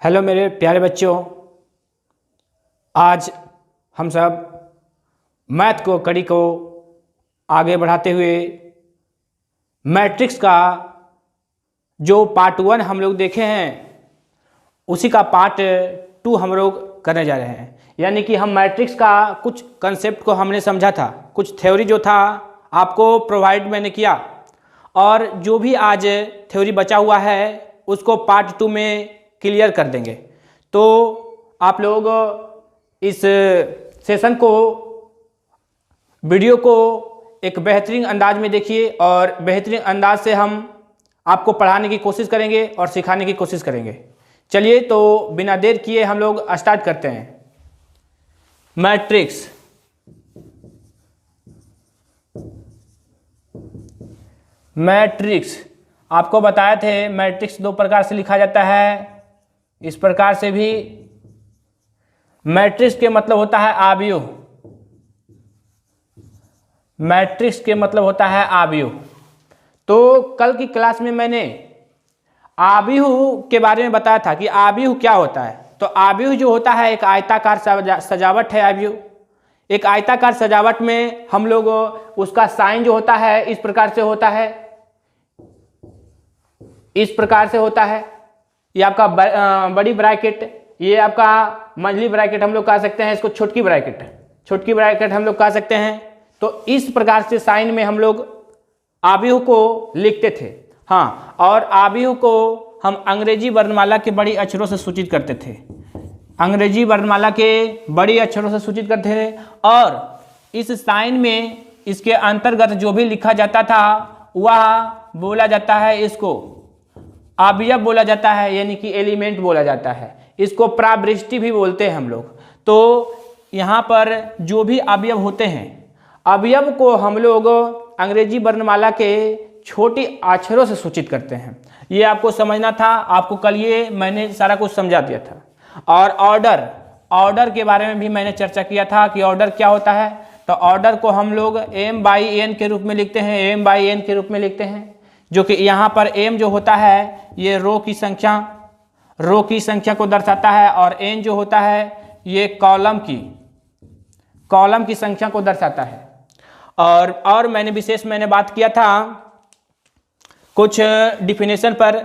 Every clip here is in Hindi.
हेलो मेरे प्यारे बच्चों, आज हम सब मैथ को कड़ी को आगे बढ़ाते हुए मैट्रिक्स का जो पार्ट 1 हम लोग देखे हैं उसी का पार्ट 2 हम लोग करने जा रहे हैं। यानी कि हम मैट्रिक्स का कुछ कंसेप्ट को हमने समझा था, कुछ थ्योरी जो था आपको प्रोवाइड मैंने किया, और जो भी आज थ्योरी बचा हुआ है उसको पार्ट 2 में क्लियर कर देंगे। तो आप लोग इस सेशन को, वीडियो को एक बेहतरीन अंदाज में देखिए और बेहतरीन अंदाज से हम आपको पढ़ाने की कोशिश करेंगे और सिखाने की कोशिश करेंगे। चलिए तो बिना देर किए हम लोग स्टार्ट करते हैं। मैट्रिक्स, मैट्रिक्स आपको बताए थे मैट्रिक्स दो प्रकार से लिखा जाता है। इस प्रकार से भी मैट्रिक्स के मतलब होता है आव्यूह, मैट्रिक्स के मतलब होता है आव्यूह। तो कल की क्लास में मैंने आव्यूह के बारे में बताया था कि आव्यूह क्या होता है। तो आव्यूह जो होता है एक आयताकार सजावट है। आव्यूह एक आयताकार सजावट में हम लोग उसका साइन जो होता है इस प्रकार से होता है, इस प्रकार से होता है। ये आपका बड़ी ब्रैकेट, ये आपका मंझली ब्रैकेट हम लोग कह सकते हैं, इसको छोटकी ब्रैकेट हम लोग कह सकते हैं। तो इस प्रकार से साइन में हम लोग आव्यूह को लिखते थे। हाँ, और आव्यूह को हम अंग्रेजी वर्णमाला के बड़ी अक्षरों से सूचित करते थे, अंग्रेजी वर्णमाला के बड़ी अक्षरों से सूचित करते थे। और इस साइन में इसके अंतर्गत जो भी लिखा जाता था वह बोला जाता है, इसको अवयव बोला जाता है, यानी कि एलिमेंट बोला जाता है। इसको प्रावृष्टि भी बोलते हैं हम लोग। तो यहाँ पर जो भी अवयव होते हैं, अवयव को हम लोग अंग्रेजी वर्णमाला के छोटी अक्षरों से सूचित करते हैं। ये आपको समझना था, आपको कल ये मैंने सारा कुछ समझा दिया था। और ऑर्डर के बारे में भी मैंने चर्चा किया था कि ऑर्डर क्या होता है। तो ऑर्डर को हम लोग m/n के रूप में लिखते हैं, m/n के रूप में लिखते हैं, जो कि यहाँ पर m जो होता है ये रो की संख्या को दर्शाता है, और n जो होता है ये कॉलम की संख्या को दर्शाता है। और मैंने विशेष बात किया था कुछ डिफिनेशन पर,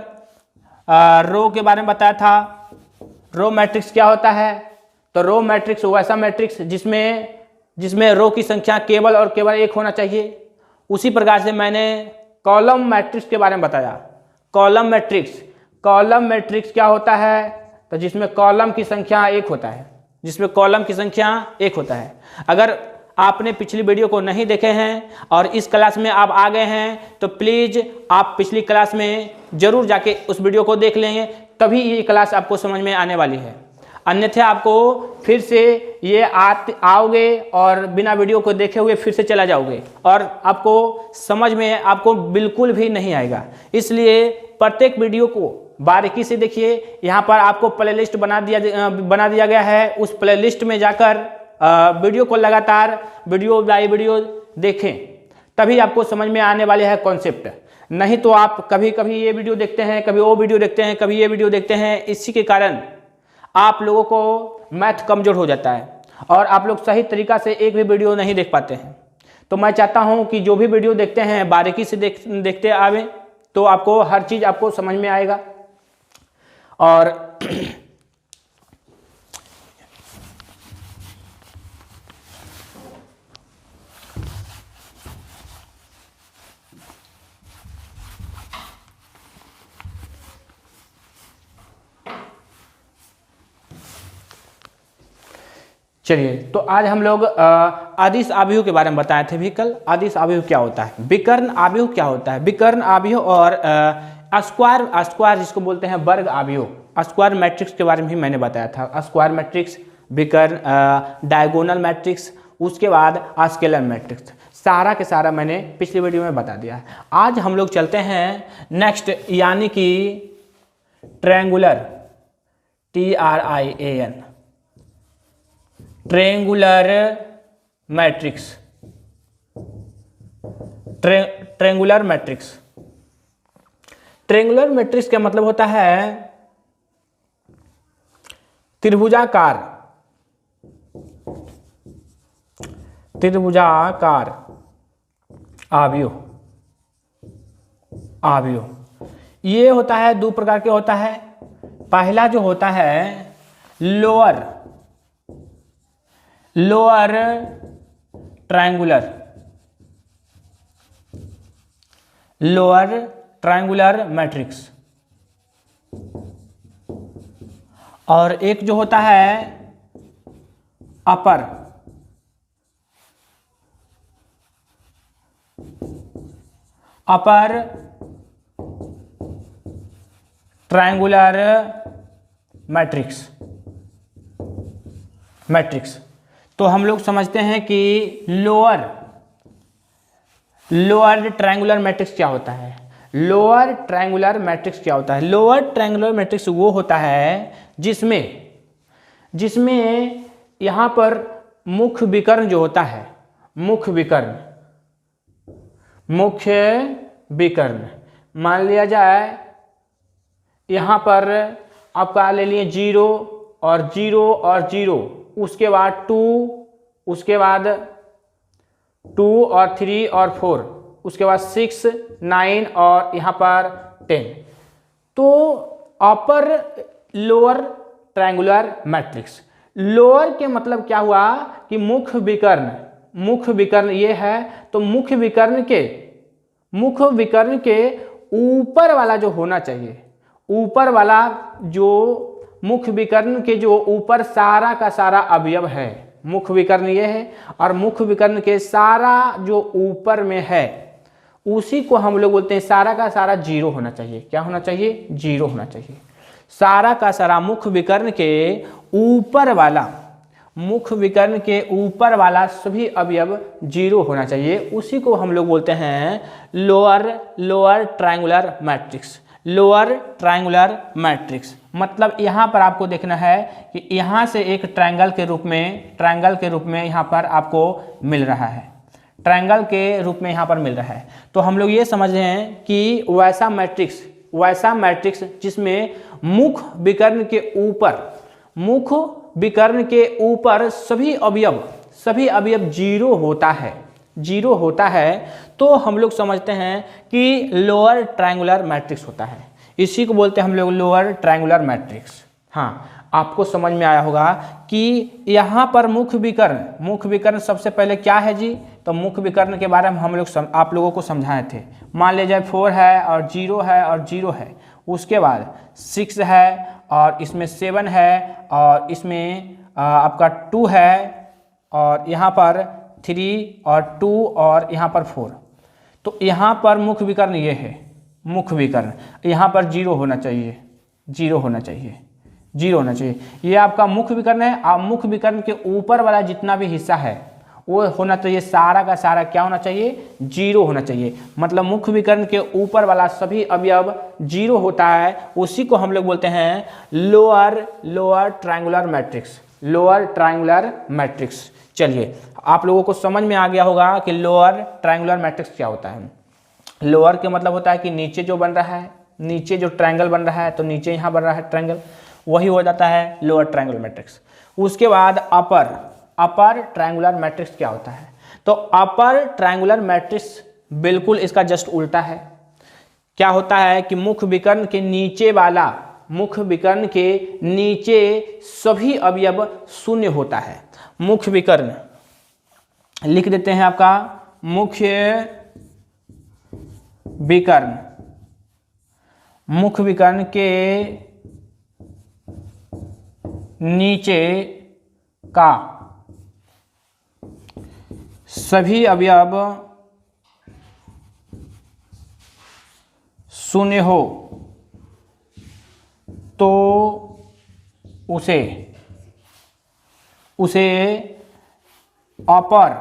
रो के बारे में बताया था। रो मैट्रिक्स क्या होता है? तो रो मैट्रिक्स वैसा मैट्रिक्स जिसमें रो की संख्या केवल और केवल एक होना चाहिए। उसी प्रकार से मैंने कॉलम मैट्रिक्स के बारे में बताया। कॉलम मैट्रिक्स क्या होता है? तो जिसमें कॉलम की संख्या एक होता है, अगर आपने पिछली वीडियो को नहीं देखे हैं और इस क्लास में आप आ गए हैं तो प्लीज आप पिछली क्लास में जरूर जाके उस वीडियो को देख लेंगे, तभी ये क्लास आपको समझ में आने वाली है। अन्यथा आपको फिर से ये आओगे और बिना वीडियो को देखे हुए फिर से चला जाओगे और आपको समझ में आपको बिल्कुल भी नहीं आएगा। इसलिए प्रत्येक वीडियो को बारीकी से देखिए। यहाँ पर आपको प्लेलिस्ट बना दिया गया है। उस प्लेलिस्ट में जाकर वीडियो को लगातार वीडियो बाय वीडियो देखें, तभी आपको समझ में आने वाले है कॉन्सेप्ट। नहीं तो आप कभी कभी ये वीडियो देखते हैं, कभी वो वीडियो देखते हैं, कभी ये वीडियो देखते हैं। इसी के कारण आप लोगों को मैथ कमजोर हो जाता है और आप लोग सही तरीका से एक भी वीडियो नहीं देख पाते हैं। तो मैं चाहता हूं कि जो भी वीडियो देखते हैं बारीकी से देखते आवे, तो आपको हर चीज़ आपको समझ में आएगा। और चलिए, तो आज हम लोग अदिश आव्यूह के बारे में बताए थे भी कल। अदिश आव्यूह क्या होता है, विकर्ण आव्यूह क्या होता है, विकर्ण आव्यूह और स्क्वायर जिसको बोलते हैं वर्ग आव्यूह। स्क्वायर मैट्रिक्स के बारे में भी मैंने बताया था। स्क्वायर मैट्रिक्स, विकर्ण, डायगोनल मैट्रिक्स, उसके बाद स्केलर मैट्रिक्स, सारा के सारा मैंने पिछली वीडियो में बता दिया है। आज हम लोग चलते हैं नेक्स्ट, यानी कि triangular, TRIAN, triangular matrix. Triangular matrix का मतलब होता है त्रिभुजाकार, त्रिभुजाकार अवयव, अवयव ये होता है दो प्रकार के होता है। पहला जो होता है lower, lower triangular, lower triangular matrix, और एक जो होता है अपर, अपर ट्रायंगुलर मैट्रिक्स, मैट्रिक्स। तो हम लोग समझते हैं कि लोअर, लोअर ट्रायंगुलर मैट्रिक्स क्या होता है। लोअर ट्रायंगुलर मैट्रिक्स क्या होता है? लोअर ट्रायंगुलर मैट्रिक्स वो होता है जिसमें, जिसमें यहां पर मुख्य विकर्ण जो होता है, मुख्य विकर्ण, मुख्य विकर्ण मान लिया जाए यहां पर आपका ले लिए 0 और 0 और 0, उसके बाद 2, उसके बाद 2 और 3 और 4, उसके बाद 6, 9 और यहाँ पर 10। तो upper lower triangular matrix, lower के मतलब क्या हुआ कि मुख्य विकर्ण, मुख्य विकर्ण ये है, तो मुख्य विकर्ण के, मुख्य विकर्ण के ऊपर वाला जो होना चाहिए, ऊपर वाला जो मुख्य विकर्ण के जो ऊपर सारा का सारा अवयव है, मुख्य विकर्ण ये है, और मुख्य विकर्ण के सारा जो ऊपर में है उसी को हम लोग बोलते हैं सारा का सारा 0 होना चाहिए। क्या होना चाहिए? 0 होना चाहिए। सारा का सारा मुख्य विकर्ण के ऊपर वाला, मुख्य विकर्ण के ऊपर वाला सभी अवयव 0 होना चाहिए, उसी को हम लोग बोलते हैं lower, lower triangular matrix, lower triangular matrix. मतलब यहाँ पर आपको देखना है कि यहाँ से एक ट्रायंगल के रूप में, ट्रायंगल के रूप में यहाँ पर आपको मिल रहा है, ट्रायंगल के रूप में यहाँ पर मिल रहा है। तो हम लोग ये समझ रहे हैं कि वैसा मैट्रिक्स, वैसा मैट्रिक्स जिसमें मुख्य विकर्ण के ऊपर, मुख्य विकर्ण के ऊपर सभी अवयव, सभी अवयव 0 होता है, 0 होता है, तो हम लोग समझते हैं कि लोअर ट्रायंगुलर मैट्रिक्स होता है। इसी को बोलते हैं हम लोग लोअर ट्रायंगुलर मैट्रिक्स। हाँ, आपको समझ में आया होगा कि यहाँ पर मुख्य विकर्ण, मुख्य विकर्ण सबसे पहले क्या है जी? तो मुख्य विकर्ण के बारे में हम लोग आप लोगों को समझाए थे। मान लीजिए 4 है और 0 है और 0 है, उसके बाद 6 है और इसमें 7 है और इसमें आपका 2 है और यहाँ पर 3 और 2 और यहाँ पर 4। तो यहाँ पर मुख्य विकर्ण ये है, मुख्य विकर्ण यहाँ पर 0 होना चाहिए, 0 होना चाहिए, 0 होना चाहिए। ये आपका मुख्य विकर्ण है। आप मुख्य विकर्ण के ऊपर वाला जितना भी हिस्सा है वो होना चाहिए, सारा का सारा क्या होना चाहिए? 0 होना चाहिए। मतलब मुख्य विकर्ण के ऊपर वाला सभी अवयव 0 होता है, उसी को हम लोग बोलते हैं lower, lower triangular matrix, lower triangular matrix. चलिए, आप लोगों को समझ में आ गया होगा कि लोअर ट्रायंगुलर मैट्रिक्स क्या होता है। लोअर के मतलब होता है कि नीचे जो बन रहा है, नीचे जो ट्रायंगल बन रहा है, तो नीचे यहाँ बन रहा है ट्रायंगल, वही हो जाता है लोअर ट्रायंगुलर मैट्रिक्स। उसके बाद अपर, अपर ट्रायंगुलर मैट्रिक्स क्या होता है? तो अपर ट्रायंगुलर मैट्रिक्स बिल्कुल इसका जस्ट उल्टा है। क्या होता है कि मुख्य विकर्ण के नीचे वाला, मुख्य विकर्ण के नीचे सभी अवयव 0 होता है। मुख्य विकर्ण लिख देते हैं आपका मुख्य विकर्ण, मुख्य विकर्ण के नीचे का सभी अवयव 0 हो तो उसे अपर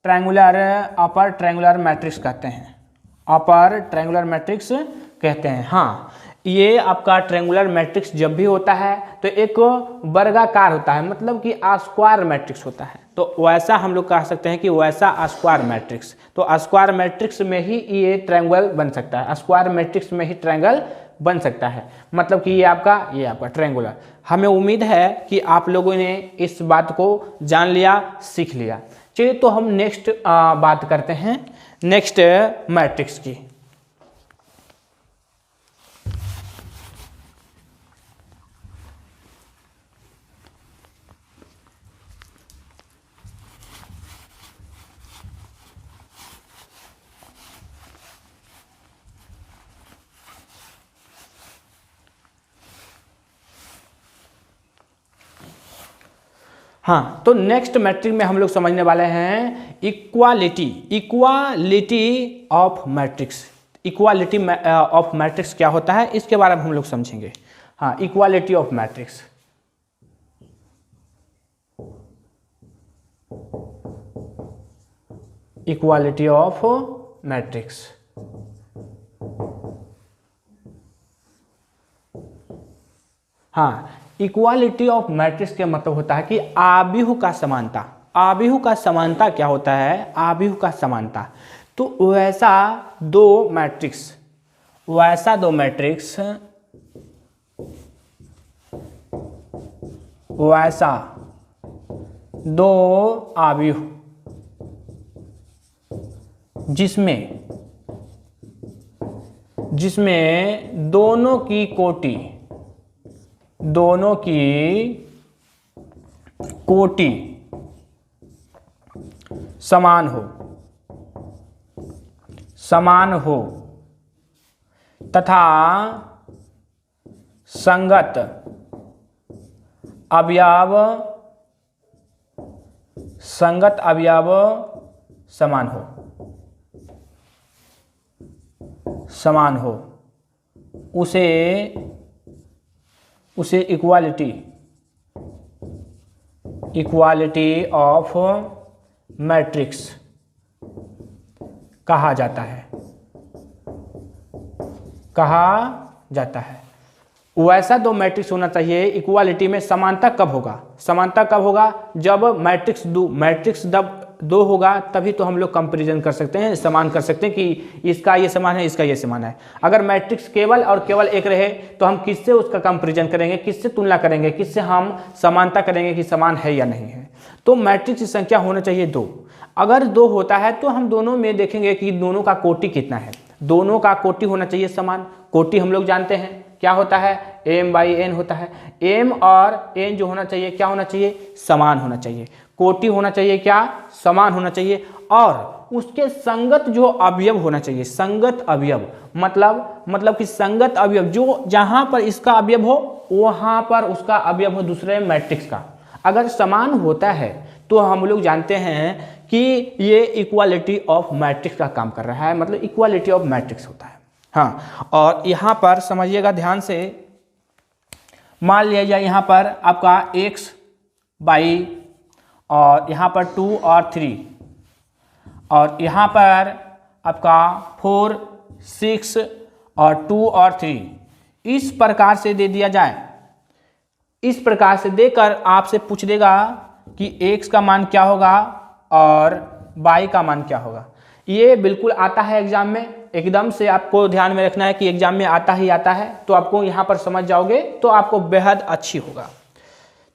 ट्रायंगुलर मैट्रिक्स कहते हैं, अपर ट्रायंगुलर मैट्रिक्स कहते हैं। हाँ, ये आपका ट्रायंगुलर मैट्रिक्स जब भी होता है तो एक वर्गाकार होता है, मतलब कि स्क्वायर मैट्रिक्स होता है। तो वैसा हम लोग कह सकते हैं कि वैसा स्क्वायर मैट्रिक्स, तो स्क्वायर मैट्रिक्स में ही ये ट्रायंगल बन सकता है, स्क्वायर मैट्रिक्स में ही ट्रायंगल बन सकता है। मतलब कि ये आपका ट्रायंगुलर। हमें उम्मीद है कि आप लोगों ने इस बात को जान लिया, सीख लिया। चलिए तो हम नेक्स्ट बात करते हैं नेक्स्ट मैट्रिक्स की। हाँ, तो नेक्स्ट मैट्रिक में हम लोग समझने वाले हैं equality of matrix. Equality of matrix क्या होता है इसके बारे में हम लोग समझेंगे। हाँ, equality of matrix. Equality of matrix. हाँ, इक्वालिटी ऑफ मैट्रिक्स का मतलब होता है कि आव्यूह का समानता। आव्यूह का समानता क्या होता है? आव्यूह का समानता। तो वैसा दो मैट्रिक्स वैसा दो आव्यूह जिसमें दोनों की कोटि समान हो तथा संगत अवयव समान हो उसे इक्वालिटी ऑफ मैट्रिक्स कहा जाता है। वैसा दो मैट्रिक्स होना चाहिए। इक्वालिटी में समानता कब होगा? जब मैट्रिक्स दो होगा, तभी तो हम लोग कंपैरिजन कर सकते हैं, समान कर सकते हैं कि इसका ये समान है, इसका ये समान है। अगर मैट्रिक्स केवल और केवल एक रहे तो हम किससे उसका कंपैरिजन करेंगे, किससे तुलना करेंगे, किससे हम समानता करेंगे कि समान है या नहीं है। तो मैट्रिक्स की संख्या होना चाहिए 2। अगर 2 होता है तो हम दोनों में देखेंगे कि दोनों का कोटि कितना है। दोनों का कोटि होना चाहिए समान। कोटि हम लोग जानते हैं क्या होता है? m/n होता है। m और n जो होना चाहिए क्या होना चाहिए? समान होना चाहिए। कोटि होना चाहिए क्या? समान होना चाहिए। और उसके संगत जो अवयव होना चाहिए, संगत अवयव मतलब कि संगत अवयव जो जहां पर इसका अवयव हो वहां पर उसका अवयव हो दूसरे मैट्रिक्स का। अगर समान होता है तो हम लोग जानते हैं कि ये इक्वालिटी ऑफ मैट्रिक्स का काम कर रहा है, मतलब इक्वालिटी ऑफ मैट्रिक्स होता है। हाँ, और यहाँ पर समझिएगा ध्यान से, मान लिया जाए यहाँ पर आपका x बाई और यहाँ पर 2 और 3 और यहाँ पर आपका 4, 6 और 2 और 3 इस प्रकार से दे दिया जाए। इस प्रकार से देकर आपसे पूछ देगा कि x का मान क्या होगा और y का मान क्या होगा। ये बिल्कुल आता है एग्जाम में, एकदम से आपको ध्यान में रखना है कि एग्जाम में आता ही आता है। तो आपको यहाँ पर समझ जाओगे तो आपको बेहद अच्छी होगा।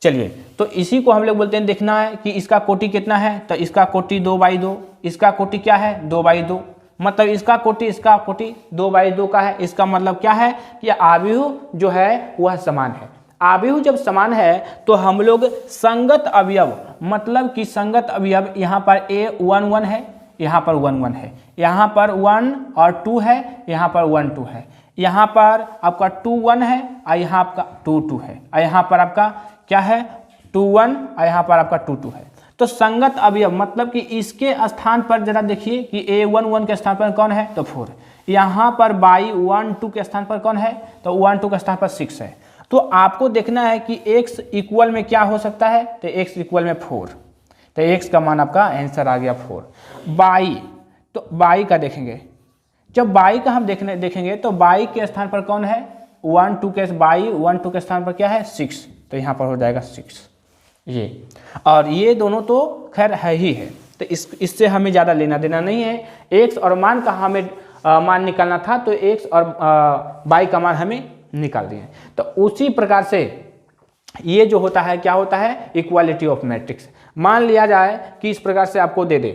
चलिए, तो इसी को हम लोग बोलते हैं, देखना है कि इसका कोटि कितना है। तो इसका कोटि 2/2। इसका कोटि क्या है? 2/2। मतलब इसका कोटि 2/2 का है। इसका मतलब क्या है कि आव्यूह जो है वह समान है। आव्यूह जब समान है तो हम लोग संगत अवयव, मतलब कि संगत अवयव यहाँ पर a1 1 है, यहाँ पर 1 1 है, यहाँ पर 1 और 2 है, यहाँ पर 1 2 है, यहाँ पर आपका 2 1 है और यहाँ आपका 2 2 है, और यहाँ पर आपका क्या है? 2 1 और यहाँ पर आपका 2 2 है। तो संगत अवयव मतलब कि इसके स्थान पर जरा देखिए कि a1 1 के स्थान पर कौन है? तो 4। यहाँ पर बाई 1 2 के स्थान पर कौन है? तो 1 2 के स्थान पर 6 है। तो आपको देखना है कि x इक्वल में क्या हो सकता है? तो x इक्वल में 4। तो x का मान आपका आंसर आ गया 4। बाई, तो बाई का देखेंगे, जब बाई का हम देखेंगे तो बाई के स्थान पर कौन है? 1 2 के बाई 1 2 के स्थान पर क्या है? 6। तो यहाँ पर हो जाएगा 6 ये, और ये दोनों तो खैर है ही है। तो इससे हमें ज़्यादा लेना देना नहीं है। x और मान का हमें मान निकालना था, तो एक्स और वाई का मान हमें निकाल दिए। तो उसी प्रकार से ये जो होता है क्या होता है, इक्वालिटी ऑफ मैट्रिक्स। मान लिया जाए कि इस प्रकार से आपको दे दे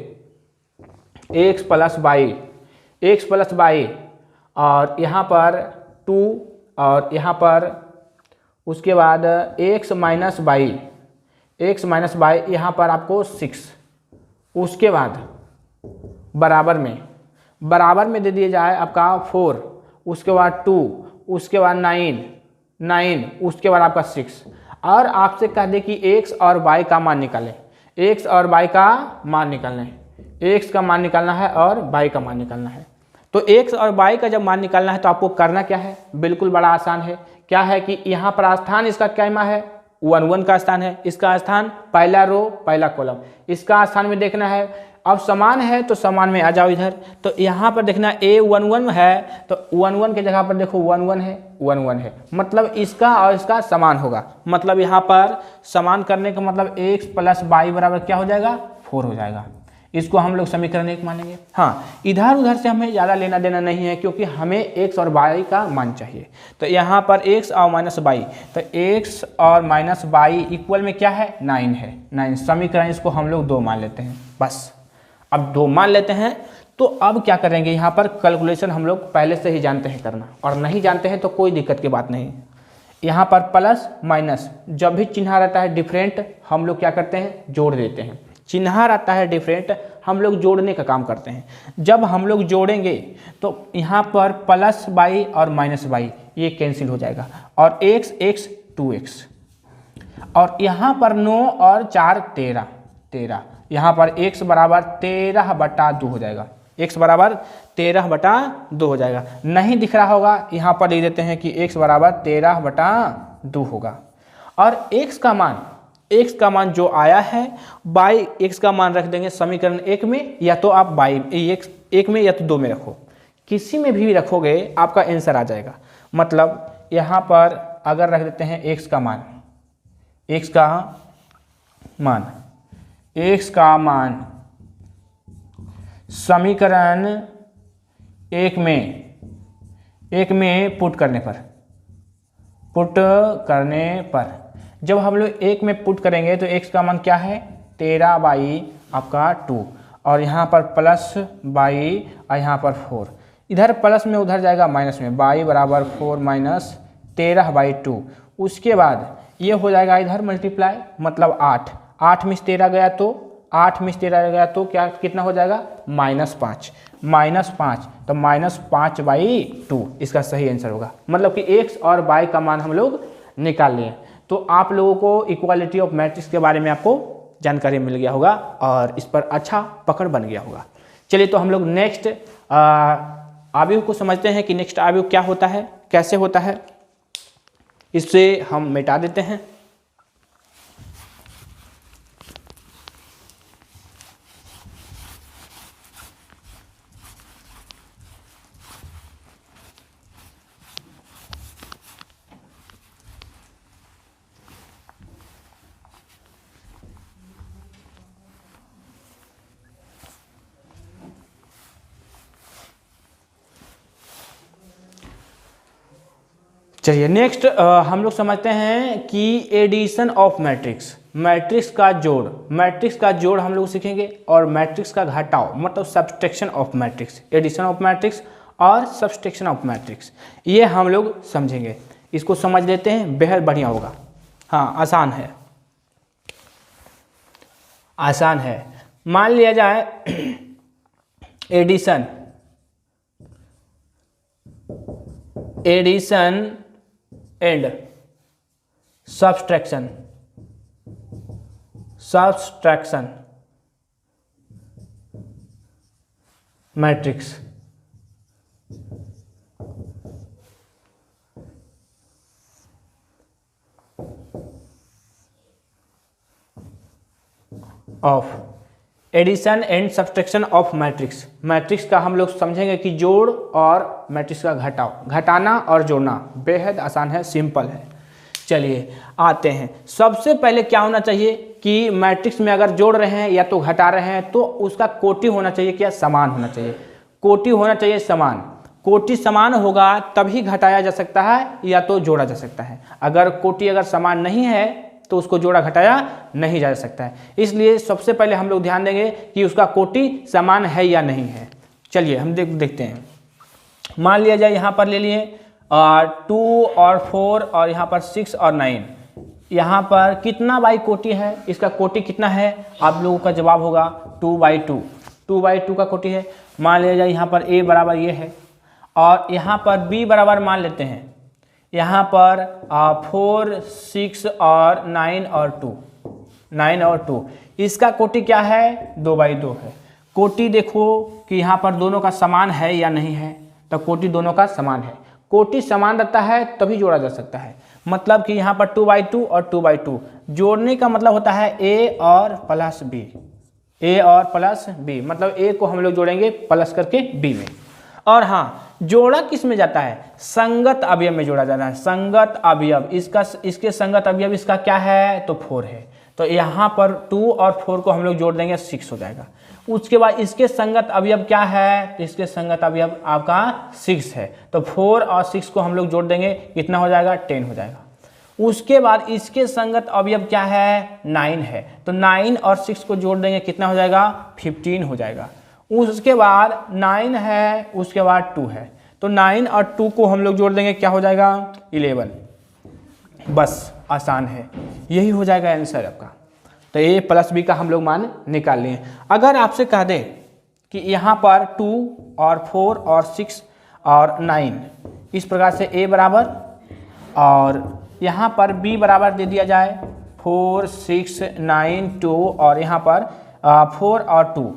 एक्स प्लस वाई और यहाँ पर 2 और यहाँ पर उसके बाद एक्स माइनस वाई यहाँ पर आपको 6, उसके बाद बराबर में दे दिया जाए आपका 4, उसके बाद 2, उसके बाद 9, उसके बाद आपका 6, और आपसे कह दे कि एक्स और वाई का मान निकालें, एक्स और वाई का मान निकालना है, एक्स का मान निकालना है और वाई का मान निकालना है। तो एक्स और वाई का जब मान निकालना है तो आपको करना क्या है, बिल्कुल बड़ा आसान है। क्या है कि यहाँ पर स्थान इसका क्या है, 1 1 का स्थान है, इसका स्थान पहला रो पहला कॉलम, इसका स्थान में देखना है। अब समान है तो समान में आ जाओ इधर, तो यहाँ पर देखना a 1 1 है, तो 1 1 की जगह पर देखो 1 1 है, मतलब इसका और इसका समान होगा। मतलब यहाँ पर समान करने का मतलब x प्लस वाई बराबर क्या हो जाएगा, 4 हो जाएगा। इसको हम लोग समीकरण 1 मानेंगे। हाँ, इधर उधर से हमें ज़्यादा लेना देना नहीं है, क्योंकि हमें x और y का मान चाहिए। तो यहाँ पर x और माइनस वाई, तो x और माइनस वाई इक्वल में क्या है, 9 है। 9 समीकरण इसको हम लोग 2 मान लेते हैं बस। अब 2 मान लेते हैं तो अब क्या करेंगे, यहाँ पर कैलकुलेशन हम लोग पहले से ही जानते हैं करना, और नहीं जानते हैं तो कोई दिक्कत की बात नहीं। यहाँ पर प्लस माइनस जब भी चिन्ह रहता है डिफरेंट, हम लोग क्या करते हैं, जोड़ देते हैं। चिन्ह रहता है डिफरेंट, हम लोग जोड़ने का काम करते हैं। जब हम लोग जोड़ेंगे तो यहाँ पर प्लस वाई और माइनस वाई ये कैंसिल हो जाएगा, और x 2x, और यहाँ पर 9 और 4 13, यहाँ पर x बराबर 13/2 हो जाएगा, x बराबर 13/2 हो जाएगा। नहीं दिख रहा होगा, यहाँ पर लिख देते हैं कि x बराबर 13/2 होगा। और x का मान जो आया है, बाई x का मान रख देंगे समीकरण 1 में, या तो आप बाई x 1 में या तो 2 में रखो, किसी में भी रखोगे आपका आंसर आ जाएगा। मतलब यहाँ पर अगर रख देते हैं x का मान समीकरण 1 में पुट करने पर जब हम लोग 1 में पुट करेंगे तो x का मान क्या है, 13/2, और यहाँ पर प्लस बाई और यहाँ पर 4, इधर प्लस में उधर जाएगा माइनस में, बाई बराबर 4 माइनस 13/2। उसके बाद ये हो जाएगा इधर मल्टीप्लाई, मतलब 8 में 13 गया तो क्या कितना हो जाएगा, -5, तो -5/2 इसका सही आंसर होगा। मतलब कि x और y का मान हम लोग निकाल लिए। तो आप लोगों को इक्वालिटी ऑफ मैट्रिक्स के बारे में आपको जानकारी मिल गया होगा और इस पर अच्छा पकड़ बन गया होगा। चलिए तो हम लोग नेक्स्ट आव्यूह को समझते हैं कि नेक्स्ट आव्यूह क्या होता है, कैसे होता है। इससे हम मिटा देते हैं। चलिए नेक्स्ट हम लोग समझते हैं कि एडिशन ऑफ मैट्रिक्स का जोड़ हम लोग सीखेंगे, और मैट्रिक्स का घटाव मतलब subtraction of matrix, addition of matrix और सब्सट्रैक्शन ऑफ मैट्रिक्स, ये हम लोग समझेंगे। इसको समझ लेते हैं, बेहद बढ़िया होगा। हाँ, आसान है। मान लिया जाए addition and subtraction matrix of addition and subtraction of matrix का हम लोग समझेंगे कि जोड़ और मैट्रिक्स का घटाना और जोड़ना बेहद आसान है, सिंपल है। चलिए आते हैं। सबसे पहले क्या होना चाहिए कि मैट्रिक्स में अगर जोड़ रहे हैं या तो घटा रहे हैं तो उसका कोटि होना चाहिए, क्या समान होना चाहिए। कोटि होना चाहिए समान। कोटि समान होगा तभी घटाया जा सकता है या तो जोड़ा जा सकता है। अगर कोटि अगर समान नहीं है तो उसको जोड़ा घटाया नहीं जा सकता है। इसलिए सबसे पहले हम लोग ध्यान देंगे कि उसका कोटि समान है या नहीं है। चलिए हम देखते हैं। मान लिया जाए यहाँ पर ले लिए 2 और 4 और यहाँ पर 6 और 9। यहाँ पर कितना बाई कोटि है, इसका कोटि कितना है, आप लोगों का जवाब होगा 2/2। 2/2 का कोटि है। मान लिया जाए यहाँ पर a बराबर ये है और यहाँ पर b बराबर मान लेते हैं यहाँ पर 4, 6 और 9 और 2। इसका कोटि क्या है, 2/2 है। कोटि देखो कि यहाँ पर दोनों का समान है या नहीं है, तो कोटि दोनों का समान है। कोटि समान रहता है तभी जोड़ा जा सकता है। मतलब कि यहाँ पर 2/2 और 2/2 जोड़ने का मतलब होता है a और प्लस b। a और प्लस b मतलब a को हम लोग जोड़ेंगे प्लस करके b में। और हाँ, जोड़ा किस में जाता है, संगत अवयव में जोड़ा जाता है। संगत अवयव इसके संगत अवयव इसका क्या है, तो 4 है। तो यहाँ पर 2 और 4 को हम लोग जोड़ देंगे 6 हो जाएगा। उसके बाद इसके संगत अवयव क्या है, तो इसके संगत अवयव आपका 6 है। तो 4 और 6 को हम लोग जोड़ देंगे, कितना हो जाएगा, 10 हो जाएगा। उसके बाद इसके संगत अवयव क्या है, 9 है। तो 9 और 6 को जोड़ देंगे, कितना हो जाएगा, 15 हो जाएगा। उसके बाद 9 है, उसके बाद 2 है। तो 9 और 2 को हम लोग जोड़ देंगे, क्या हो जाएगा, 11। बस आसान है, यही हो जाएगा आंसर आपका। तो a प्लस b का हम लोग मान निकाल लिए। अगर आपसे कह दें कि यहाँ पर 2 और 4 और 6 और 9 इस प्रकार से a बराबर और यहाँ पर b बराबर दे दिया जाए 4, 6, 9, 2 और यहाँ पर 4 और 2,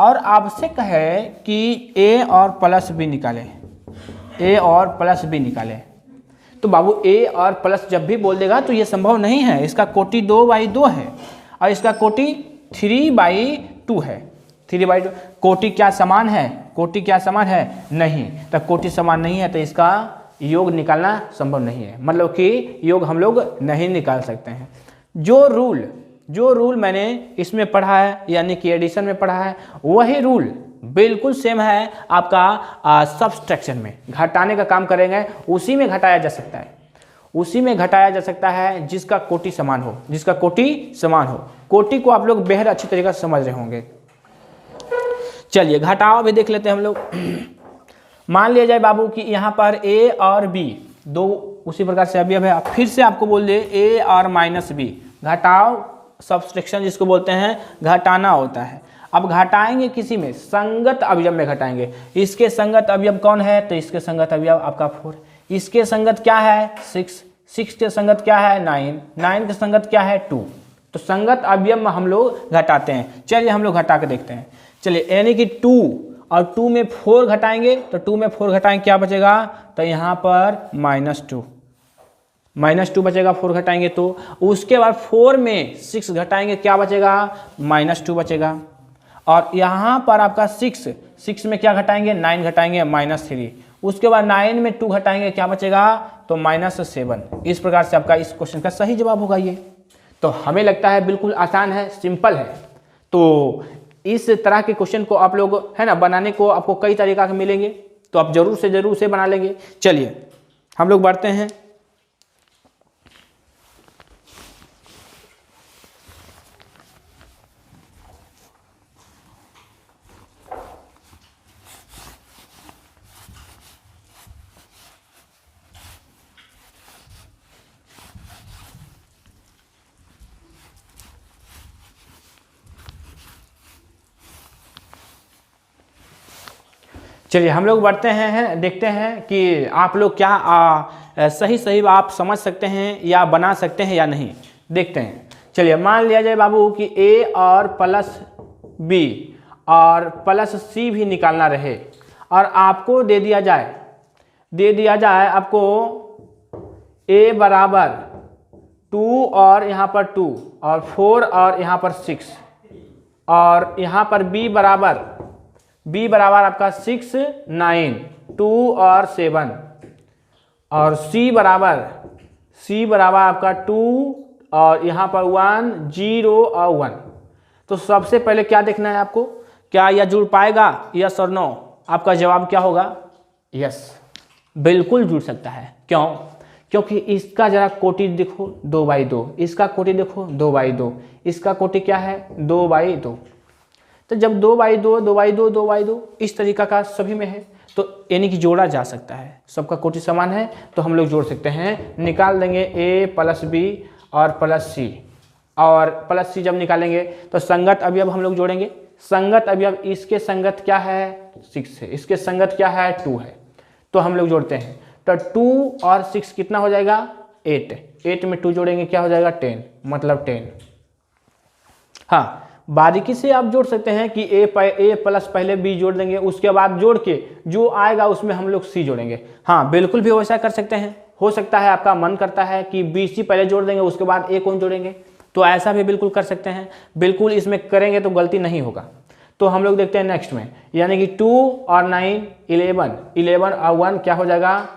और आपसे कहे कि a और प्लस b निकालें, a और प्लस b निकालें, तो बाबू a और प्लस जब भी बोल देगा तो ये संभव नहीं है। इसका कोटि 2/2 है और इसका कोटि 3/2 है। 3/2 कोटि क्या समान है, कोटि क्या समान है, नहीं। तो कोटि समान नहीं है तो इसका योग निकालना संभव नहीं है। मतलब कि योग हम लोग नहीं निकाल सकते हैं। जो रूल मैंने इसमें पढ़ा है यानी कि एडिशन में पढ़ा है, वही रूल बिल्कुल सेम है आपका सब्सट्रैक्शन में। घटाने का काम करेंगे, उसी में घटाया जा सकता है, उसी में घटाया जा सकता है जिसका कोटि समान हो, जिसका कोटि समान हो। कोटि को आप लोग बेहद अच्छी तरीके से समझ रहे होंगे। चलिए घटाओ भी देख लेते हैं हम लोग। मान लिया जाए बाबू कि यहाँ पर a और b दो उसी प्रकार से अवयव है। फिर से आपको बोल दे a और माइनस b, घटाओ सब्सट्रैक्शन जिसको बोलते हैं घटाना होता है। अब घटाएंगे किसी में, संगत अवयव में घटाएंगे। इसके संगत अवयव कौन है, तो इसके संगत अवयव आपका 4। इसके संगत क्या है, 6 के संगत क्या है, 9 के संगत क्या है, 2। तो संगत अवयव में हम लोग घटाते हैं। चलिए हम लोग घटा के देखते हैं। चलिए यानी कि 2 और 2 में 4 घटाएंगे, तो 2 में 4 घटाएंगे क्या बचेगा, तो यहाँ पर -2 बचेगा। 4 घटाएंगे तो उसके बाद 4 में 6 घटाएंगे, क्या बचेगा, -2 बचेगा। और यहाँ पर आपका 6 में क्या घटाएंगे, 9 घटाएंगे, -3। उसके बाद 9 में 2 घटाएंगे, क्या बचेगा, तो -7। इस प्रकार से आपका इस क्वेश्चन का सही जवाब होगा ये। तो हमें लगता है बिल्कुल आसान है, सिंपल है। तो इस तरह के क्वेश्चन को आप लोग है ना बनाने को आपको कई तरीका के मिलेंगे, तो आप जरूर से बना लेंगे। चलिए हम लोग बढ़ते हैं। चलिए हम लोग बढ़ते हैं, देखते हैं कि आप लोग क्या सही आप समझ सकते हैं या बना सकते हैं या नहीं, देखते हैं। चलिए मान लिया जाए बाबू कि a और प्लस b और प्लस c भी निकालना रहे और आपको दे दिया जाए आपको a बराबर 2 और यहाँ पर 2 और 4 और यहाँ पर 6 और यहाँ पर b बराबर आपका 6, 9, 2 और 7 और c बराबर आपका 2 और यहाँ पर 1, 0 और 1। तो सबसे पहले क्या देखना है आपको, क्या यह जुड़ पाएगा, यस और नो। आपका जवाब क्या होगा? यस, बिल्कुल जुड़ सकता है। क्यों? क्योंकि इसका जरा कोटि देखो 2/2, इसका कोटि देखो 2/2, इसका कोटि क्या है 2/2। तो जब 2/2 2/2 2/2 इस तरीका का सभी में है तो यानी कि जोड़ा जा सकता है, सबका कोटि समान है तो हम लोग जोड़ सकते हैं। निकाल देंगे a + b और +c, और +c जब निकालेंगे तो संगत अवयव हम लोग जोड़ेंगे। संगत अवयव इसके संगत क्या है 6 है, इसके संगत क्या है 2 है, तो हम लोग जोड़ते हैं। तो 2 और 6 कितना हो जाएगा 8, 8 में 2 जोड़ेंगे क्या हो जाएगा 10, मतलब 10। हाँ, बारीकी से आप जोड़ सकते हैं कि a प्लस पहले b जोड़ देंगे, उसके बाद जोड़ के जो आएगा उसमें हम लोग c जोड़ेंगे। हाँ, बिल्कुल भी वैसा कर सकते हैं। हो सकता है आपका मन करता है कि bc पहले जोड़ देंगे उसके बाद a कौन जोड़ेंगे, तो ऐसा भी बिल्कुल कर सकते हैं। बिल्कुल इसमें करेंगे तो गलती नहीं होगा। तो हम लोग देखते हैं नेक्स्ट में, यानी कि 2 और 9 11, 11 और 1 क्या हो जाएगा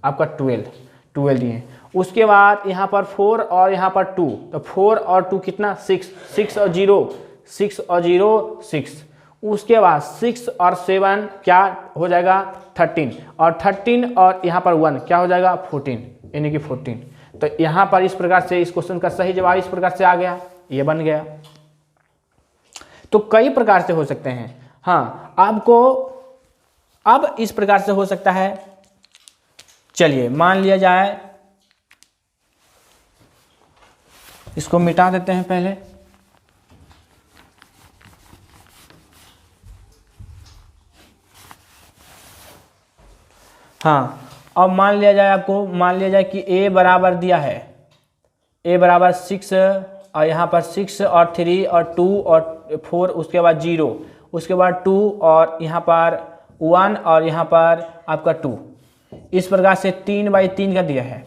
आपका 12 दिए। उसके बाद यहाँ पर 4 और यहाँ पर 2, तो 4 और 2 कितना 6, 6 और 0 6। उसके बाद 6 और 7 क्या हो जाएगा 13, और 13 और यहाँ पर 1 क्या हो जाएगा 14, यानी कि 14। तो यहाँ पर इस प्रकार से इस क्वेश्चन का सही जवाब इस प्रकार से आ गया, ये बन गया। तो कई प्रकार से हो सकते हैं। हाँ, आपको अब इस प्रकार से हो सकता है। चलिए मान लिया जाए, इसको मिटा देते हैं पहले। हाँ, अब मान लिया जाए आपको, मान लिया जाए कि a बराबर दिया है, a बराबर 6 और यहाँ पर 6 और 3 और 2 और 4, उसके बाद 0, उसके बाद 2 और यहाँ पर 1 और यहाँ पर आपका 2, इस प्रकार से 3/3 का दिया है।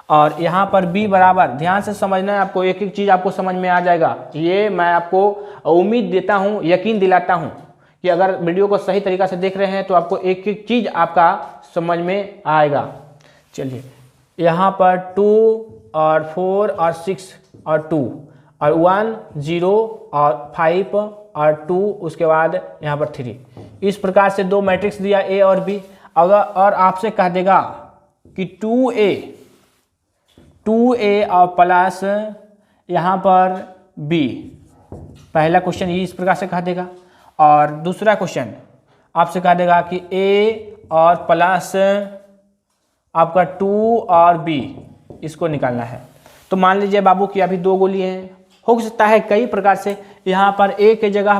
और यहाँ पर b बराबर, ध्यान से समझना है आपको, एक एक चीज़ आपको समझ में आ जाएगा। ये मैं आपको उम्मीद देता हूँ, यकीन दिलाता हूँ कि अगर वीडियो को सही तरीक़ा से देख रहे हैं तो आपको एक एक चीज़ आपका समझ में आएगा। चलिए यहाँ पर 2 और 4 और 6 और 2 और 1 0 और 5 और 2, उसके बाद यहाँ पर 3, इस प्रकार से दो मैट्रिक्स दिया a और b। अगर और आपसे कह देगा कि 2a और प्लस यहाँ पर b, पहला क्वेश्चन ये इस प्रकार से कह देगा। और दूसरा क्वेश्चन आपसे कह देगा कि a और प्लस आपका 2 और b, इसको निकालना है। तो मान लीजिए बाबू कि अभी 2 गोली हैं, हो सकता है कई प्रकार से, यहाँ पर a के जगह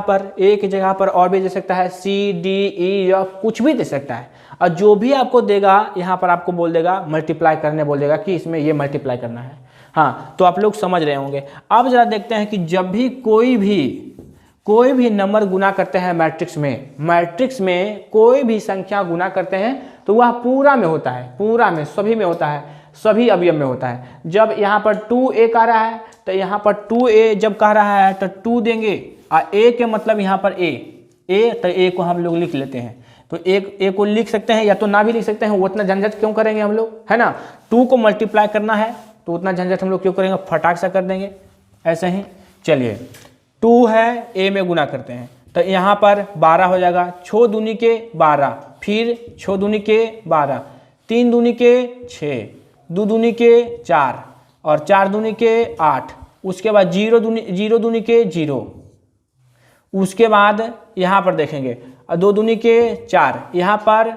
पर और भी दे सकता है, c d e या कुछ भी दे सकता है। और जो भी आपको देगा यहाँ पर आपको बोल देगा मल्टीप्लाई करने, बोल देगा कि इसमें ये मल्टीप्लाई करना है। हाँ, तो आप लोग समझ रहे होंगे। अब जरा देखते हैं कि जब भी कोई भी नंबर गुना करते हैं मैट्रिक्स में कोई भी संख्या गुना करते हैं तो वह पूरा में होता है, पूरा में सभी में होता है, सभी अवयव में होता है। जब यहाँ पर 2a कह रहा है तो यहाँ पर 2a जब कह रहा है तो 2 देंगे, और a के मतलब यहाँ पर a, तो a को हम लोग लिख लेते हैं। तो a को लिख सकते हैं या तो ना भी लिख सकते हैं, वो उतना झंझट क्यों करेंगे हम लोग, है ना। 2 को मल्टीप्लाई करना है तो उतना झंझट हम लोग क्यों करेंगे, फटाक सा कर देंगे ऐसे ही। चलिए 2 है, a में गुना करते हैं तो यहाँ पर 12 हो जाएगा, 6 दूनी के 12, फिर 6 दूनी के 12, 3 दूनी के 6, 2 दूनी के 4 और 4 दूनी के 8, उसके बाद 0 दूनी के 0, उसके बाद यहाँ पर देखेंगे 2 दूनी के 4, यहाँ पर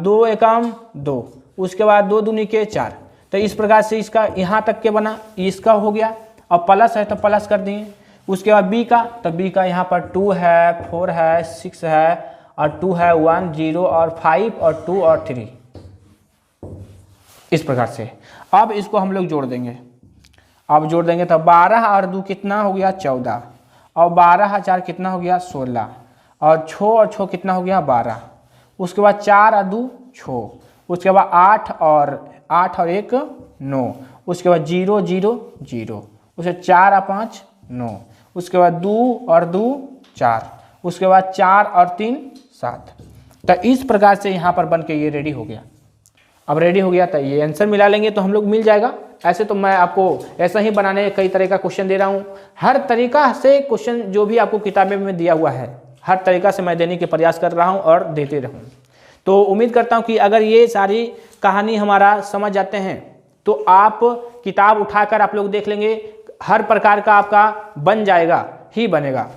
2 एकम 2, उसके बाद 2 दूनी के 4। तो इस प्रकार से इसका यहाँ तक के बना, इसका हो गया। और प्लस है तो प्लस कर दिए। उसके बाद b का, तो b का यहाँ पर 2 है, 4 है, 6 है और 2 है, 1 0 और 5 और 2 और 3, इस प्रकार से। अब इसको हम लोग जोड़ देंगे। अब जोड़ देंगे तो 12 और 2 कितना हो गया 14, और 12 और 4 कितना हो गया 16, और 6 और 6 कितना हो गया 12, उसके बाद 4 और 2 6, उसके बाद 8 और 1 9, उसके बाद 0 0 0, उसके 4 और 5 9, उसके बाद 2 और 2 4, उसके बाद 4 और 3 7। तो इस प्रकार से यहाँ पर बन के ये रेडी हो गया। अब रेडी हो गया तो ये आंसर मिला लेंगे तो हम लोग मिल जाएगा। ऐसे तो मैं आपको ऐसा ही बनाने कई तरह का क्वेश्चन दे रहा हूँ, हर तरीका से क्वेश्चन जो भी आपको किताबें में दिया हुआ है हर तरीक़ा से मैं देने के प्रयास कर रहा हूँ और देते रहूँ। तो उम्मीद करता हूँ कि अगर ये सारी कहानी हमारा समझ जाते हैं तो आप किताब उठाकर आप लोग देख लेंगे, हर प्रकार का आपका बन जाएगा ही बनेगा।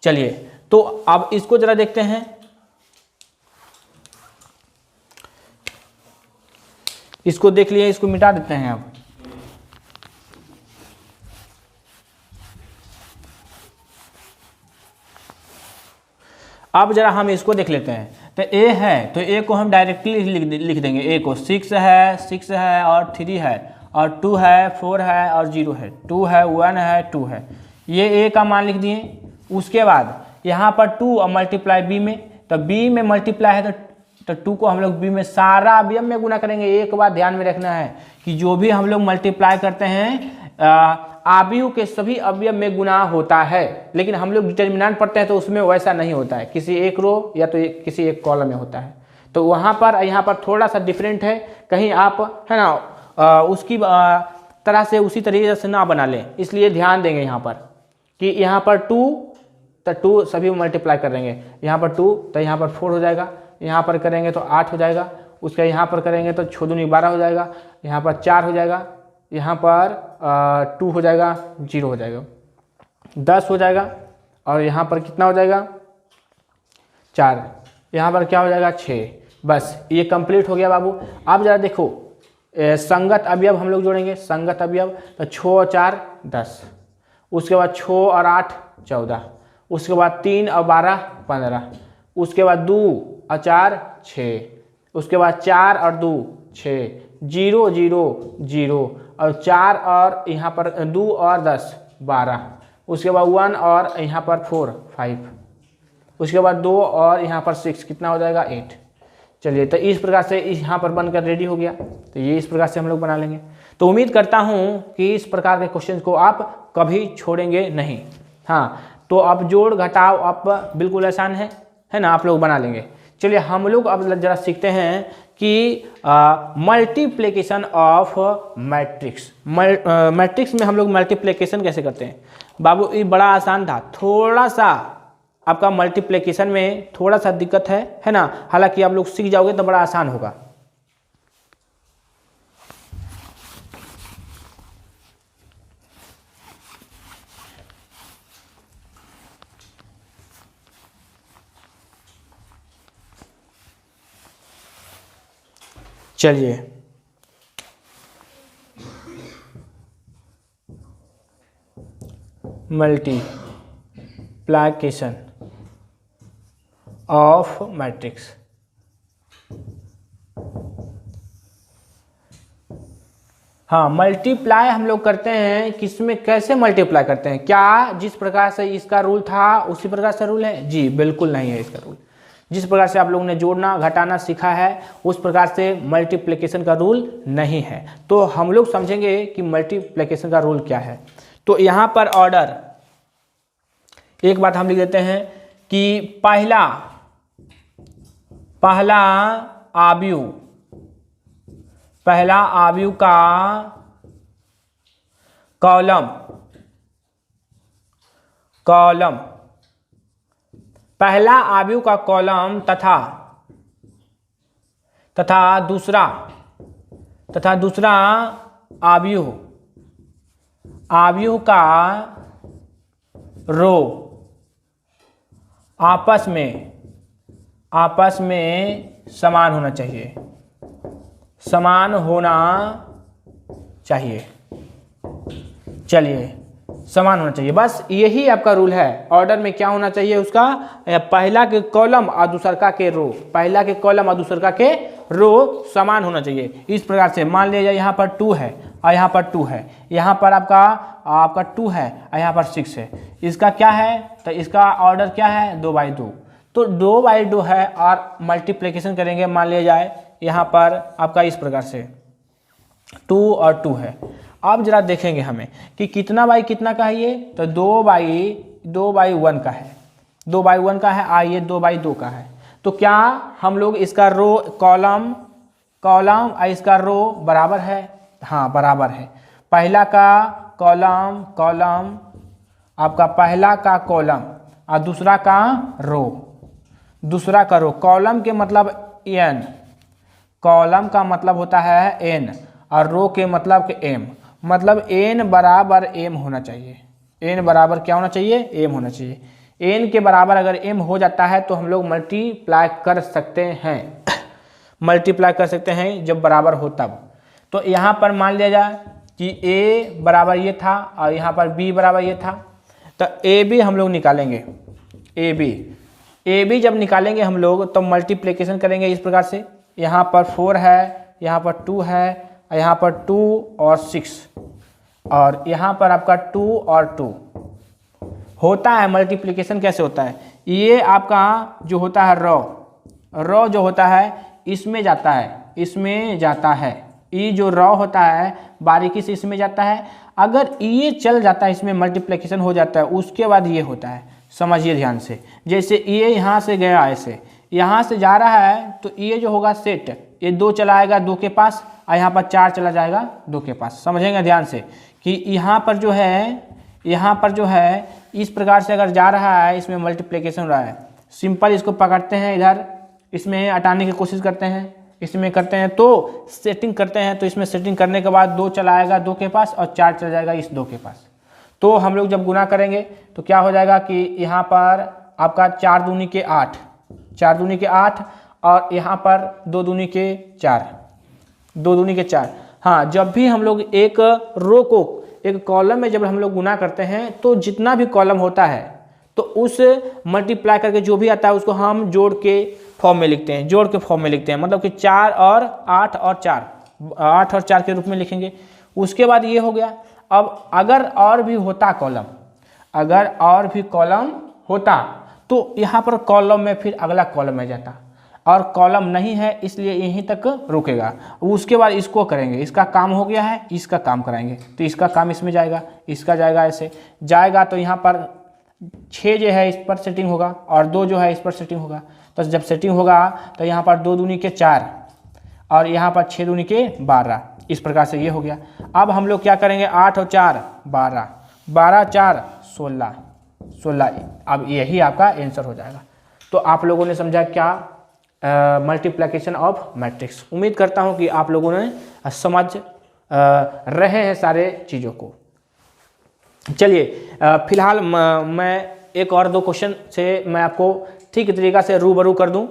चलिए तो अब इसको जरा देखते हैं। इसको देख लिए, इसको मिटा देते हैं। अब जरा हम इसको देख लेते हैं। तो ए है तो ए को हम डायरेक्टली लिख देंगे। ए को 6 है और 3 है और 2 है, 4 है और 0 है, 2 है, 1 है, 2 है। ये ए का मान लिख दिए। उसके बाद यहाँ पर 2 और मल्टीप्लाई बी में, तो बी में मल्टीप्लाई है तो 2 को हम लोग बी में सारा अवयव में गुना करेंगे। एक बात ध्यान में रखना है कि जो भी हम लोग मल्टीप्लाई करते हैं अवयव के सभी अवयव में गुना होता है, लेकिन हम लोग डिटर्मिनेंट पढ़ते हैं तो उसमें वैसा नहीं होता है, किसी एक रो या तो किसी एक कॉलम में होता है। तो वहाँ पर यहाँ पर थोड़ा सा डिफरेंट है, कहीं आप है ना उसकी तरह से उसी तरीके से ना बना लें, इसलिए ध्यान देंगे यहाँ पर कि यहाँ पर 2 तो 2 सभी मल्टीप्लाई करेंगे। यहाँ पर 2 तो यहाँ पर 4 हो जाएगा, यहाँ पर करेंगे तो 8 हो जाएगा, उसका यहाँ पर करेंगे तो 6 दूनी 12 हो जाएगा, यहाँ पर 4 हो जाएगा, यहाँ पर 2 हो जाएगा, 0 हो जाएगा, 10 हो जाएगा और यहाँ पर कितना हो जाएगा 4, यहाँ पर क्या हो जाएगा 6। बस ये कंप्लीट हो गया बाबू। अब जरा देखो संगत अवयव हम लोग जोड़ेंगे। संगत अवयव तो 6 और 4 10, उसके बाद 6 और 8 14, उसके बाद 3 और 12 15, उसके बाद 2 और 4 6, उसके बाद 4 और 2 6, 0 0 0 और 4 और यहाँ पर 2 और 10 12, उसके बाद 1 और यहाँ पर 4 5, उसके बाद 2 और यहाँ पर 6 कितना हो जाएगा 8। चलिए तो इस प्रकार से यहाँ पर बनकर रेडी हो गया। तो ये इस प्रकार से हम लोग बना लेंगे। तो उम्मीद करता हूँ कि इस प्रकार के क्वेश्चन को आप कभी छोड़ेंगे नहीं। हाँ तो अब जोड़ घटाव अब बिल्कुल आसान है ना, आप लोग बना लेंगे। चलिए हम लोग अब जरा सीखते हैं कि मल्टीप्लिकेशन ऑफ मैट्रिक्स। मैट्रिक्स में हम लोग मल्टीप्लिकेशन कैसे करते हैं बाबू, ये बड़ा आसान था। थोड़ा सा आपका मल्टीप्लिकेशन में थोड़ा सा दिक्कत है ना, हालांकि आप लोग सीख जाओगे तो बड़ा आसान होगा। चलिए मल्टीप्लिकेशन ऑफ मैट्रिक्स। हाँ मल्टीप्लाई हम लोग करते हैं, किसमें कैसे मल्टीप्लाई करते हैं? क्या जिस प्रकार से इसका रूल था उसी प्रकार से रूल है? जी बिल्कुल नहीं है इसका रूल। जिस प्रकार से आप लोगों ने जोड़ना घटाना सीखा है उस प्रकार से मल्टीप्लिकेशन का रूल नहीं है। तो हम लोग समझेंगे कि मल्टीप्लिकेशन का रूल क्या है। तो यहाँ पर ऑर्डर एक बात हम लिख देते हैं कि पहला अवयव का कॉलम पहला अवयव का कॉलम तथा दूसरा अवयव का रो आपस में समान होना चाहिए। चलिए समान होना चाहिए, बस यही आपका रूल है। ऑर्डर में क्या होना चाहिए उसका, पहला के कॉलम और दूसरा के रो, पहला के कॉलम और दूसरा के रो समान होना चाहिए। इस प्रकार से मान लीजिए यहाँ पर 2 है और यहाँ पर 2 है, यहाँ पर आपका 2 है और यहाँ पर 6 है। इसका क्या है, तो इसका ऑर्डर क्या है 2/2। तो 2/2 है और मल्टीप्लिकेशन करेंगे, मान लिया जाए यहाँ पर आपका इस प्रकार से 2 और 2 है। अब जरा देखेंगे हमें कि कितना बाई कितना का है ये, तो 2/1 का है, 2/1 का है और ये 2/2 का है। तो क्या हम लोग इसका रो कॉलम और इसका रो बराबर है? हाँ बराबर है। पहला का कॉलम आपका पहला का कॉलम और दूसरा का रो, दूसरा का रो। कॉलम के मतलब n, कॉलम का मतलब होता है n और रो के मतलब के m, मतलब n बराबर m होना चाहिए। n बराबर क्या होना चाहिए? m होना चाहिए। n के बराबर अगर m हो जाता है तो हम लोग मल्टीप्लाई कर सकते हैं, मल्टीप्लाई कर सकते हैं जब बराबर हो तब। तो यहाँ पर मान लिया जाए कि a बराबर ये था और यहाँ पर b बराबर ये था, तो ए बी हम लोग निकालेंगे। ए बी जब निकालेंगे हम लोग तो मल्टीप्लिकेशन करेंगे इस प्रकार से, यहाँ पर 4 है, यहाँ पर 2 है, यहाँ पर 2 और 6, और यहाँ पर आपका 2 और 2 होता है। मल्टीप्लिकेशन कैसे होता है? ये आपका जो होता है रो जो होता है इसमें जाता है, इसमें जाता है। ये जो रो होता है बारीकी से इसमें जाता है, अगर ये चल जाता है इसमें मल्टीप्लिकेशन हो जाता है, उसके बाद ये होता है। समझिए ध्यान से, जैसे ये यहाँ से गया, ऐसे यहाँ से जा रहा है तो ये जो होगा सेट, ये 2 चला आएगा 2 के पास और यहाँ पर 4 चला जाएगा 2 के पास। समझेंगे ध्यान से कि यहाँ पर जो है इस प्रकार से अगर जा रहा है, इसमें मल्टीप्लिकेशन हो रहा है, सिंपल इसको पकड़ते हैं, इधर इसमें हटाने की कोशिश करते हैं, इसमें करते हैं तो सेटिंग करते हैं, तो इसमें सेटिंग करने के बाद 2 चला आएगा 2 के पास और 4 चला जाएगा इस 2 के पास। तो हम लोग जब गुना करेंगे तो क्या हो जाएगा कि यहाँ पर आपका 4 दूनी के 8, 4 दूनी के 8 और यहाँ पर 2 दूनी के 4, 2 दूनी के 4। हाँ, जब भी हम लोग एक रो को एक कॉलम में जब हम लोग गुना करते हैं तो जितना भी कॉलम होता है तो उस मल्टीप्लाई करके जो भी आता है उसको हम जोड़ के फॉर्म में लिखते हैं, जोड़ के फॉर्म में लिखते हैं, मतलब कि 4 और 8 और 4, 8 और 4 के रूप में लिखेंगे। उसके बाद ये हो गया। अब अगर और भी होता कॉलम, अगर और भी कॉलम होता तो यहाँ पर कॉलम में फिर अगला कॉलम में जाता, और कॉलम नहीं है इसलिए यहीं तक रुकेगा। उसके बाद इसको करेंगे, इसका काम हो गया है, इसका काम कराएंगे, तो इसका काम इसमें जाएगा, इसका जाएगा, ऐसे जाएगा। तो यहाँ पर 6 जो है इस पर सेटिंग होगा और 2 जो है इस पर सेटिंग होगा। तो जब सेटिंग होगा तो यहाँ पर 2 दूनी के 4 और यहाँ पर 6 दूनी के 12, इस प्रकार से ये हो गया। अब हम लोग क्या करेंगे, 8 और 4 12, 12 4 16, 16। अब यही आपका आंसर हो जाएगा। तो आप लोगों ने समझा क्या मल्टीप्लिकेशन ऑफ मैट्रिक्स। उम्मीद करता हूँ कि आप लोगों ने समझ रहे हैं सारे चीज़ों को। चलिए फिलहाल मैं एक और 2 क्वेश्चन से मैं आपको ठीक तरीक़ा से रूबरू कर दूं।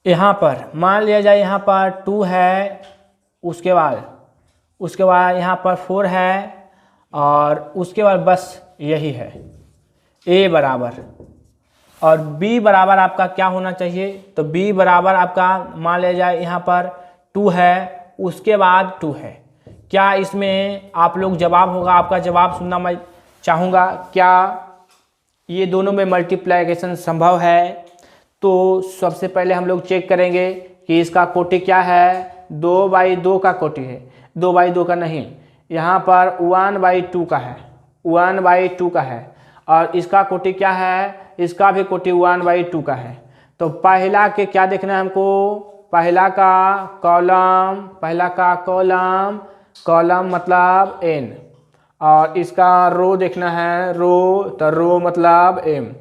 यहाँ पर मान लिया जाए यहाँ पर 2 है, उसके बाद यहाँ पर 4 है और उसके बाद बस यही है a बराबर, और b बराबर आपका क्या होना चाहिए, तो b बराबर आपका मान लिया जाए यहाँ पर 2 है, उसके बाद 2 है। क्या इसमें आप लोग जवाब होगा, आपका जवाब सुनना मैं चाहूँगा। क्या ये दोनों में मल्टीप्लिकेशन संभव है? तो सबसे पहले हम लोग चेक करेंगे कि इसका कोटि क्या है, 2/2 का कोटि है, 2/2 का नहीं, यहाँ पर 1/2 का है, 1/2 का है, और इसका कोटि क्या है, इसका भी कोटि 1/2 का है। तो पहला के क्या देखना है हमको, पहला का कॉलम मतलब n, और इसका रो देखना है, तो रो मतलब m।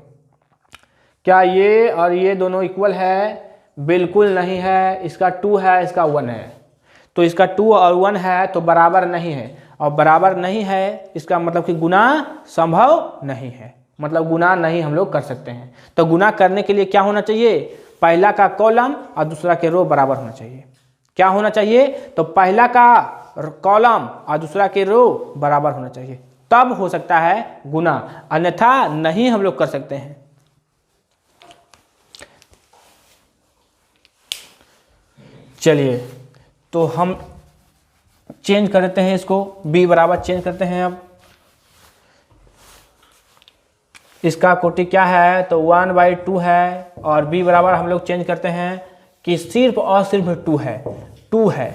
क्या ये और ये दोनों इक्वल है? बिल्कुल नहीं है। इसका 2 है, इसका 1 है, तो इसका 2 और 1 है तो बराबर नहीं है, और बराबर नहीं है इसका मतलब कि गुना संभव नहीं है, मतलब गुना नहीं हम लोग कर सकते हैं। तो गुना करने के लिए क्या होना चाहिए, पहला का कॉलम और दूसरा के रो बराबर होना चाहिए। क्या होना चाहिए, तो पहला का कॉलम और दूसरा के रो बराबर होना चाहिए, तब हो सकता है गुना, अन्यथा नहीं हम लोग कर सकते हैं। चलिए तो हम चेंज कर देते हैं इसको, b बराबर चेंज करते हैं। अब इसका कोटि क्या है, तो 1/2 है, और b बराबर हम लोग चेंज करते हैं कि सिर्फ और सिर्फ 2 है। 2 है,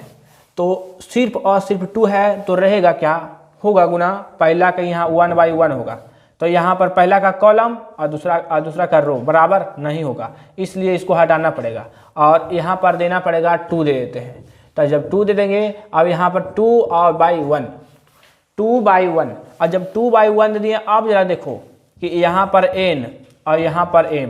तो सिर्फ और सिर्फ 2 है तो रहेगा क्या, होगा गुना पहला का यहाँ 1/1 होगा, तो यहाँ पर पहला का कॉलम और दूसरा का रो बराबर नहीं होगा, इसलिए इसको हटाना पड़ेगा और यहाँ पर देना पड़ेगा 2 दे देते हैं। तो जब 2 दे देंगे, अब यहाँ पर 2 और बाई 1, 2/1, और जब 2/1 दे दिए, अब जरा देखो कि यहाँ पर n और यहाँ पर m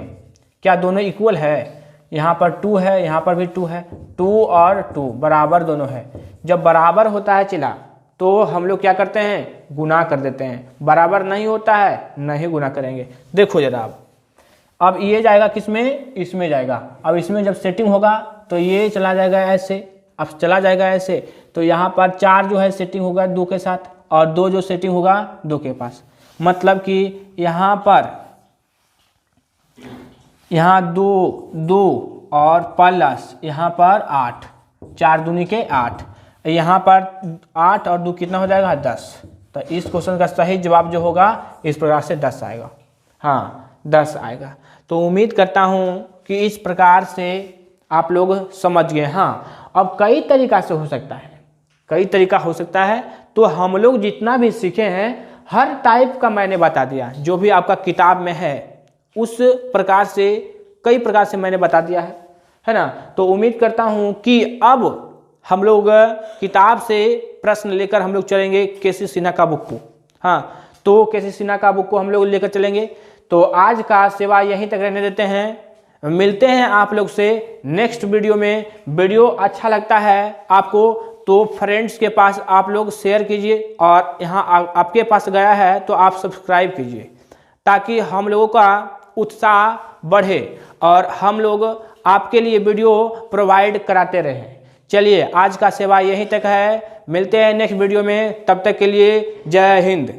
क्या दोनों इक्वल है, यहाँ पर 2 है, यहाँ पर भी 2 है, 2 और 2 बराबर दोनों है। जब बराबर होता है चिला तो हम लोग क्या करते हैं, गुना कर देते हैं, बराबर नहीं होता है नहीं गुना करेंगे। देखो जरा अब ये जाएगा किस में, इसमें जाएगा। अब इसमें जब सेटिंग होगा तो ये चला जाएगा ऐसे, अब चला जाएगा ऐसे, तो यहाँ पर 4 जो है सेटिंग होगा 2 के साथ और 2 जो सेटिंग होगा 2 के पास, मतलब कि यहाँ पर यहाँ 2 और प्लस यहाँ पर 8, 4 दूनी के 8, यहाँ पर 8 और 2 कितना हो जाएगा 10। तो इस क्वेश्चन का सही जवाब जो होगा इस प्रकार से 10 आएगा, हाँ 10 आएगा। तो उम्मीद करता हूँ कि इस प्रकार से आप लोग समझ गए। हाँ, अब कई तरीका से हो सकता है, कई तरीका हो सकता है, तो हम लोग जितना भी सीखे हैं हर टाइप का मैंने बता दिया, जो भी आपका किताब में है उस प्रकार से कई प्रकार से मैंने बता दिया है ना। तो उम्मीद करता हूँ कि अब हम लोग किताब से प्रश्न लेकर हम लोग चलेंगे केसी सिन्हा का बुक को। हाँ, तो केसी सिन्हा का बुक को हम लोग लेकर चलेंगे। तो आज का सेवा यहीं तक रहने देते हैं, मिलते हैं आप लोग से नेक्स्ट वीडियो में। वीडियो अच्छा लगता है आपको तो फ्रेंड्स के पास आप लोग शेयर कीजिए, और यहाँ आपके पास गया है तो आप सब्सक्राइब कीजिए, ताकि हम लोगों का उत्साह बढ़े और हम लोग आपके लिए वीडियो प्रोवाइड कराते रहें। चलिए आज का सेवा यहीं तक है, मिलते हैं नेक्स्ट वीडियो में, तब तक के लिए जय हिंद।